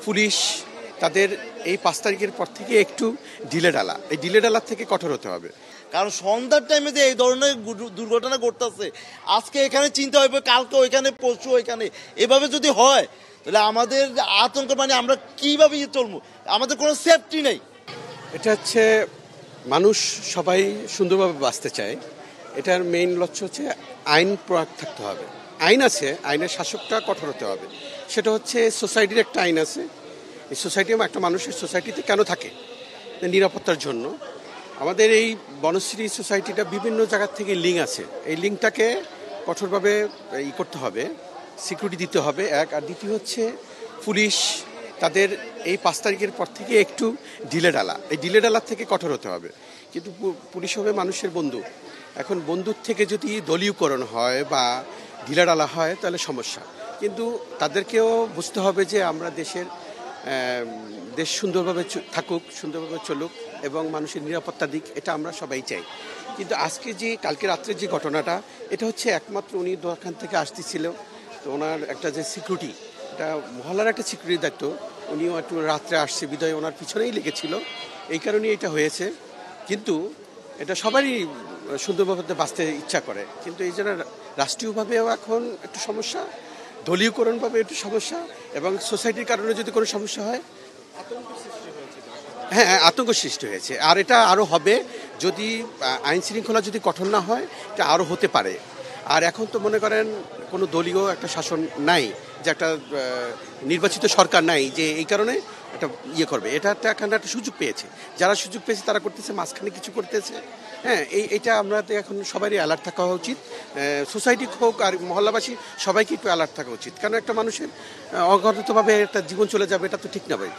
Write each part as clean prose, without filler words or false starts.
Police তাদের এই 5 তারিখের পর থেকে একটু ঢিলে ঢালার থেকে কঠোর হতে হবে। কারণ সন্ধ্যার টাইমে যে এই ধরনের দুর্ঘটনা ঘটতেছে, আজকে এখানে চিন্তা হবে, কালকে ওইখানে, পরশু ওইখানে, এভাবে যদি হয় তাহলে আমাদের আতঙ্ক, মানে আমরা কিভাবে চলবো, আমাদের কোনো সেফটি নেই। এটা হচ্ছে মানুষ সবাই সুন্দরভাবে বাঁচতে চায়, এটার মেইন লক্ষ্য হচ্ছে আইন প্রয়োগ থাকতে হবে। আইন আছে, আইনের শাসকটা কঠোর হতে হবে। সেটা হচ্ছে সোসাইটির একটা আইন আছে, এই সোসাইটি একটা মানুষের সোসাইটিতে কেন থাকে, নিরাপত্তার জন্য। আমাদের এই বনশ্রী সোসাইটিটা বিভিন্ন জায়গার থেকে লিঙ্ক আছে, এই লিঙ্কটাকে কঠোরভাবে করতে হবে, সিকিউরিটি দিতে হবে এক। আর দ্বিতীয় হচ্ছে পুলিশ তাদের এই 5 তারিখের পর থেকে একটু ঢিলে ঢালার থেকে কঠোর হতে হবে। কিন্তু পুলিশ হবে মানুষের বন্ধু, এখন বন্ধুর থেকে যদি দলীয়করণ হয় বা ঢিলেঢালা হয় তাহলে সমস্যা। কিন্তু তাদেরকেও বুঝতে হবে যে আমরা দেশ সুন্দরভাবে থাকুক, সুন্দরভাবে চলুক এবং মানুষের নিরাপত্তা দিক, এটা আমরা সবাই চাই। কিন্তু কালকে রাত্রে যে ঘটনাটা, এটা হচ্ছে একমাত্র উনি দোকান থেকে আসতেছিল, তো ওনার একটা যে সিকিউরিটি, এটা মহল্লার একটা সিকিউরিটি দায়িত্ব, উনিও একটু রাত্রে আসছে বিদায় ওনার পিছনেই লেগেছিল, এই কারণেই এটা হয়েছে। কিন্তু এটা সবারই সুন্দরভাবে বাঁচতে ইচ্ছা করে, কিন্তু এই জন্য রাষ্ট্রীয়ভাবেও এখন একটু সমস্যা, দলীয়করণভাবে একটু সমস্যা, এবং সোসাইটির কারণে যদি কোনো সমস্যা হয় হ্যাঁ, আতঙ্ক সৃষ্টি হয়েছে। আর এটা আরও হবে যদি আইন শৃঙ্খলা যদি কঠোর না হয়, এটা আরও হতে পারে। আর এখন তো মনে করেন কোনো দলীয় একটা শাসন নাই, যে একটা নির্বাচিত সরকার নাই, যে এই কারণে একটা করবে। এটা একটা সুযোগ পেয়েছে, যারা সুযোগ পেয়েছে তারা করতেছে, মাঝখানে কিছু করতেছে। হ্যাঁ, এইটা আমরা এখন সবারই অ্যালার্ট থাকা উচিত, সোসাইটি হোক আর মহল্লাবাসী সবাইকে একটু অ্যালার্ট থাকা উচিত। কারণ একটা মানুষের অঘটিতভাবে একটা জীবন চলে যাবে, এটা তো ঠিক না ভাই।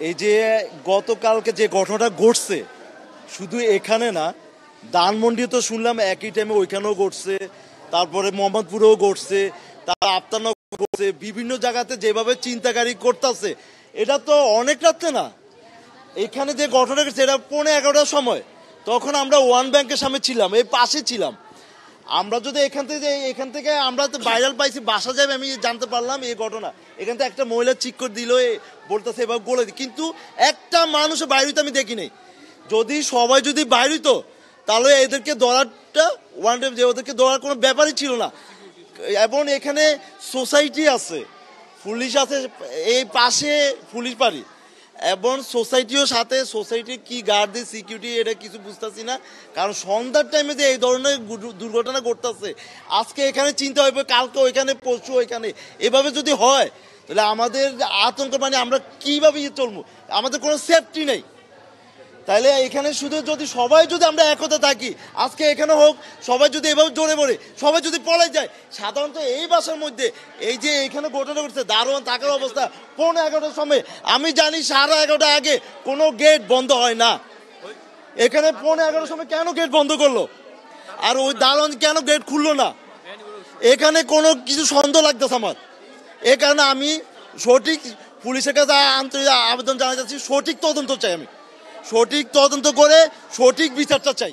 এই যে গতকালকে যে ঘটনাটা ঘটছে, শুধু এখানে না, ধানমন্ডি তো শুনলাম একই টাইমে ওইখানেও ঘটছে, তারপরে মোহাম্মদপুরেও ঘটছে, তার আফতারনগর ঘটছে, বিভিন্ন জায়গাতে যেভাবে চিন্তাকারী করতেছে, এটা তো অনেক রাত্রে না। এখানে যে ঘটনা ঘটছে এটা 11:15 সময়, তখন আমরা ওয়ান ব্যাংকের সামনে ছিলাম, এই পাশে ছিলাম। আমরা যদি এখান থেকে আমরা তো ভাইরাল পাইছি, বাসা যাবে আমি জানতে পারলাম এই ঘটনা। এখান থেকে একটা মহিলা চিক করে দিল, বলতেছে এবার বলে দিই, কিন্তু একটা মানুষ বাইরে হইতে আমি দেখি নাই। যদি সবাই যদি বাইরে হইতো তাহলে এদেরকে ধরাটা ওদেরকে ধরার কোনো ব্যাপারই ছিল না। এবং এখানে সোসাইটি আছে, পুলিশ আছে, এই পাশে পুলিশ পারি, এবং সোসাইটিও সাথে, সোসাইটি কি গার্ড দিয়ে সিকিউরিটি, এটা কিছু বুঝতেছি না। কারণ সন্ধ্যার টাইমে যে এই ধরনের দুর্ঘটনা ঘটতেছে, আজকে এখানে চিন্তা হবে, কালকে ওইখানে, পরশু ওইখানে, এভাবে যদি হয় তাহলে আমাদের আতঙ্ক, মানে আমরা কিভাবে চলবো, আমাদের কোনো সেফটি নেই। তাইলে এখানে শুধু যদি সবাই যদি আমরা একতা থাকি, আজকে এখানে হোক, সবাই যদি এভাবে জোরে পড়ে, সবাই যদি পলাই যায়, সাধারণত এই বাসার মধ্যে এই যে এখানে ঘটনা ঘটছে, দারোয়ান থাকার অবস্থা, 11:15 সময়, আমি জানি 11:30 আগে কোনো গেট বন্ধ হয় না। এখানে 11:15 সময় কেন গেট বন্ধ করলো, আর ওই দারোয়ান কেন গেট খুললো না, এখানে কোনো কিছু সন্দেহ লাগতেছে আমার। এ কারণে আমি সঠিক পুলিশের কাছে আন্তরিক আবেদন জানাতে চাচ্ছি, সঠিক তদন্ত চাই, আমি সঠিক তদন্ত করে সঠিক বিচারটা চাই।